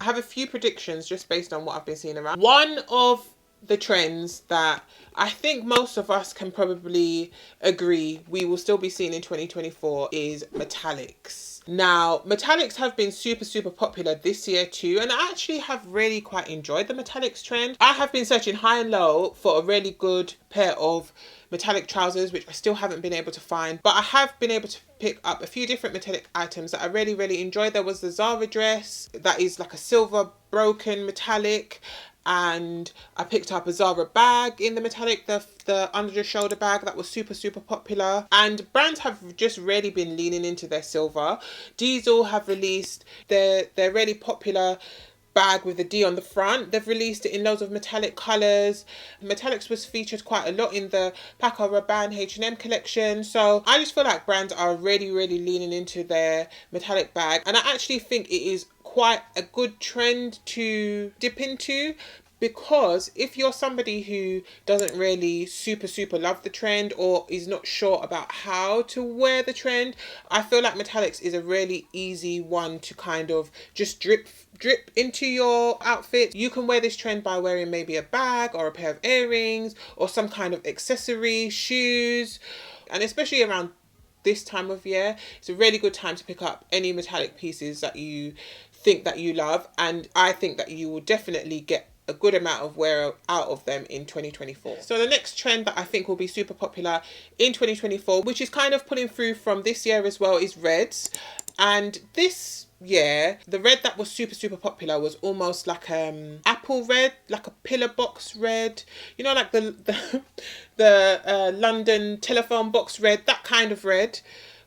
I have a few predictions just based on what I've been seeing around. One of the trends that I think most of us can probably agree we will still be seeing in 2024 is metallics. Now, metallics have been super popular this year too, and I actually have really quite enjoyed the metallics trend. I have been searching high and low for a really good pair of metallic trousers, which I still haven't been able to find, but I have been able to pick up a few different metallic items that I really enjoyed. There was the Zara dress that is like a silver broken metallic, and I picked up a Zara bag in the metallic, the under the shoulder bag that was super popular. And brands have just really been leaning into their silver. Diesel have released their really popular bag with the D on the front. They've released it in loads of metallic colours. Metallics was featured quite a lot in the Paco Rabanne H&M collection. So I just feel like brands are really leaning into their metallic bag. And I actually think it is quite a good trend to dip into, because if you're somebody who doesn't really super love the trend or is not sure about how to wear the trend, I feel like metallics is a really easy one to kind of just drip into your outfit. You can wear this trend by wearing maybe a bag or a pair of earrings or some kind of accessory, shoes, and especially around this time of year, it's a really good time to pick up any metallic pieces that you think that you love, and I think that you will definitely get a good amount of wear out of them in 2024. So the next trend that I think will be super popular in 2024, which is kind of pulling through from this year as well, is reds. And this year, the red that was super popular was almost like apple red, like a pillar box red, you know, like the London telephone box red. That kind of red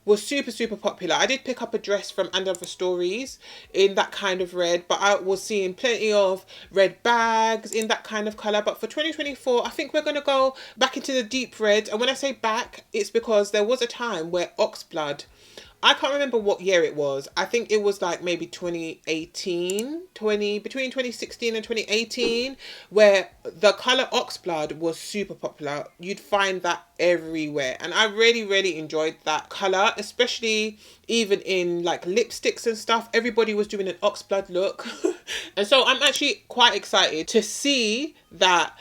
was super popular. I did pick up a dress from And Other Stories in that kind of red, but I was seeing plenty of red bags in that kind of colour. But for 2024, I think we're going to go back into the deep red. And when I say back, it's because there was a time where oxblood, I can't remember what year it was. I think it was like maybe 2018, between 2016 and 2018, where the colour oxblood was super popular. You'd find that everywhere. And I really enjoyed that colour, especially even in like lipsticks and stuff. Everybody was doing an oxblood look. And so I'm actually quite excited to see that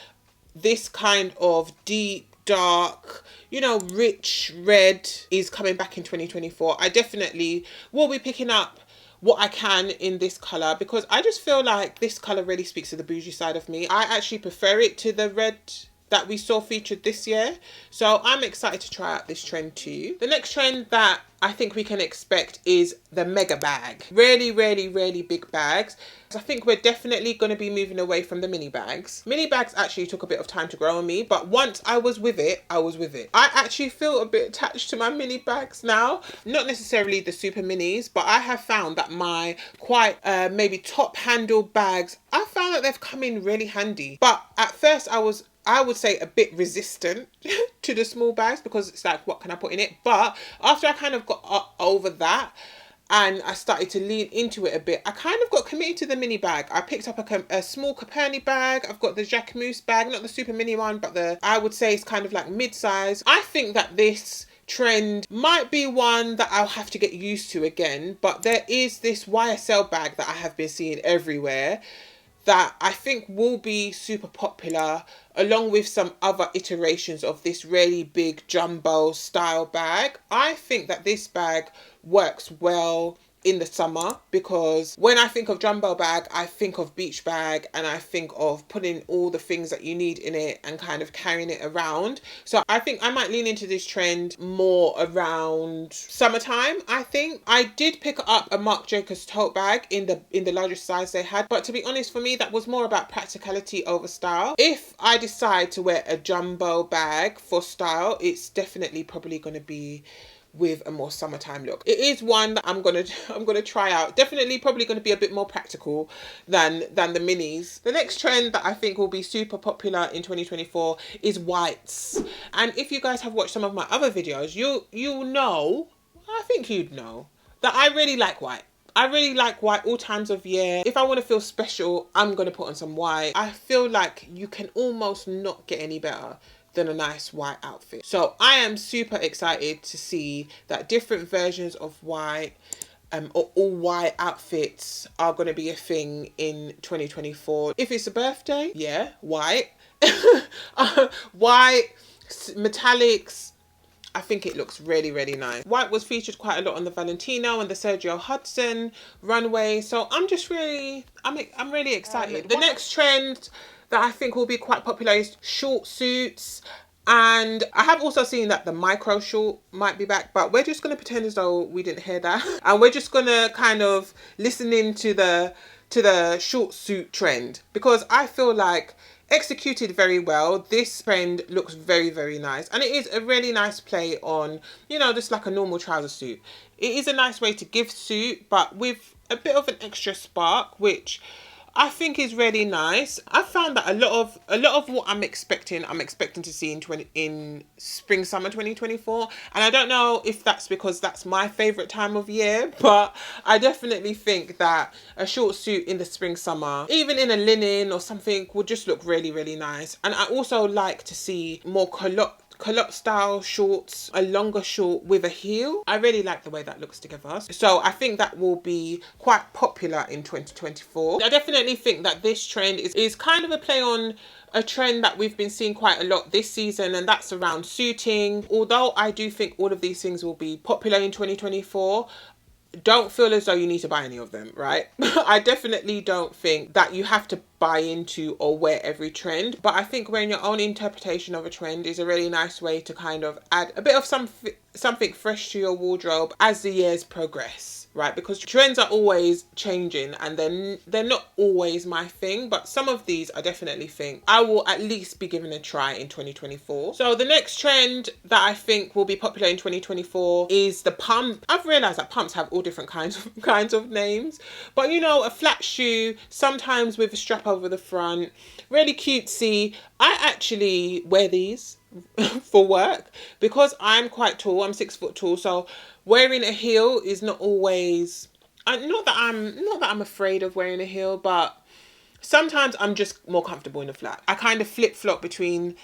this kind of deep, dark, you know, rich red is coming back in 2024. I definitely will be picking up what I can in this colour, because I just feel like this colour really speaks to the bougie side of me. I actually prefer it to the red that we saw featured this year. So I'm excited to try out this trend too. The next trend that I think we can expect is the mega bag. Really big bags. I think we're definitely going to be moving away from the mini bags. Mini bags actually took a bit of time to grow on me, but once I was with it, I was with it. I actually feel a bit attached to my mini bags now. Not necessarily the super minis, but I have found that my quite maybe top handle bags, I found that they've come in really handy. But at first I would say a bit resistant to the small bags, because it's like, what can I put in it? But after I kind of got over that and I started to lean into it a bit, I kind of got committed to the mini bag. I picked up a small Coperni bag. I've got the Jacquemus bag, not the super mini one, but I would say it's kind of like mid-size. I think that this trend might be one that I'll have to get used to again, but there is this YSL bag that I have been seeing everywhere that I think will be super popular, along with some other iterations of this really big jumbo style bag. I think that this bag works well in the summer, because when I think of jumbo bag, I think of beach bag, and I think of putting all the things that you need in it and kind of carrying it around. So I think I might lean into this trend more around summertime. I think I did pick up a Marc Jacobs tote bag in the largest size they had, but to be honest, for me that was more about practicality over style. If I decide to wear a jumbo bag for style, it's definitely probably going to be with a more summertime look. It is one that I'm gonna try out. Definitely probably going to be a bit more practical than the minis. The next trend that I think will be super popular in 2024 is whites. And if you guys have watched some of my other videos, you'll know, I think you'd know, that I really like white. I really like white all times of year. If I want to feel special, I'm going to put on some white. I feel like you can almost not get any better than a nice white outfit. So I am super excited to see that different versions of white all white outfits are going to be a thing in 2024. If it's a birthday, yeah, white. White, metallics. I think it looks really, really nice. White was featured quite a lot on the Valentino and the Sergio Hudson runway. So I'm really excited. The next trend that I think will be quite popular is short suits. And I have also seen that the micro short might be back, but we're just going to pretend as though we didn't hear that. And we're just going to kind of listen into the short suit trend, because I feel like executed very well, this trend looks very, very nice. And it is a really nice play on, you know, just like a normal trouser suit. It is a nice way to give suit, but with a bit of an extra spark, which I think is really nice. I found that a lot of what I'm expecting to see in spring summer 2024. And I don't know if that's because that's my favorite time of year, but I definitely think that a short suit in the spring summer, even in a linen or something, would just look really, really nice. And I also like to see more culotte style shorts, a longer short with a heel. I really like the way that looks together. So I think that will be quite popular in 2024. I definitely think that this trend is kind of a play on a trend that we've been seeing quite a lot this season, and that's around suiting. Although I do think all of these things will be popular in 2024, don't feel as though you need to buy any of them, right? I definitely don't think that you have to buy into or wear every trend, but I think wearing your own interpretation of a trend is a really nice way to kind of add a bit of something fresh to your wardrobe as the years progress. Right, because trends are always changing and then they're not always my thing, but some of these I definitely think I will at least be giving a try in 2024. So the next trend that I think will be popular in 2024 is the pump. I've realized that pumps have all different kinds of names, but you know, a flat shoe, sometimes with a strap over the front, really cutesy. I actually wear these for work because I'm quite tall. I'm 6 foot tall, so wearing a heel is not always, not that I'm afraid of wearing a heel, but sometimes I'm just more comfortable in a flat. I kind of flip-flop between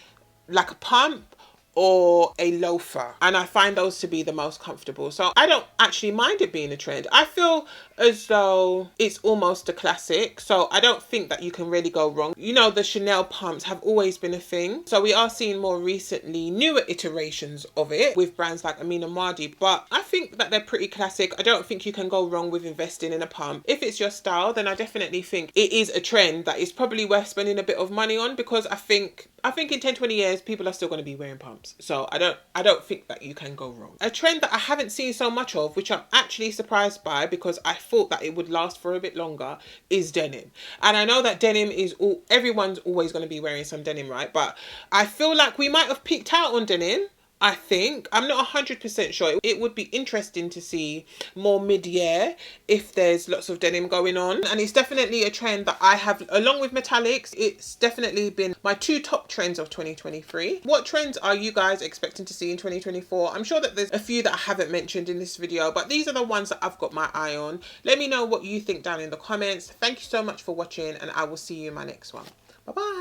like a pump or a loafer, and I find those to be the most comfortable. So I don't actually mind it being a trend. I feel as though it's almost a classic, so I don't think that you can really go wrong. You know, the Chanel pumps have always been a thing, so we are seeing more recently newer iterations of it with brands like Amina Madi, but I think that they're pretty classic. I don't think you can go wrong with investing in a pump. If it's your style, then I definitely think it is a trend that is probably worth spending a bit of money on, because I think in 10-20 years people are still going to be wearing pumps. So I don't think that you can go wrong. A trend that I haven't seen so much of, which I'm actually surprised by because I thought that it would last for a bit longer, is denim. And I know that denim is everyone's always going to be wearing some denim, right? But I feel like we might have peaked out on denim. I think. I'm not 100% sure. It would be interesting to see more mid-year if there's lots of denim going on. And it's definitely a trend that I have, along with metallics, it's definitely been my 2 top trends of 2023. What trends are you guys expecting to see in 2024? I'm sure that there's a few that I haven't mentioned in this video, but these are the ones that I've got my eye on. Let me know what you think down in the comments. Thank you so much for watching, and I will see you in my next one. Bye-bye.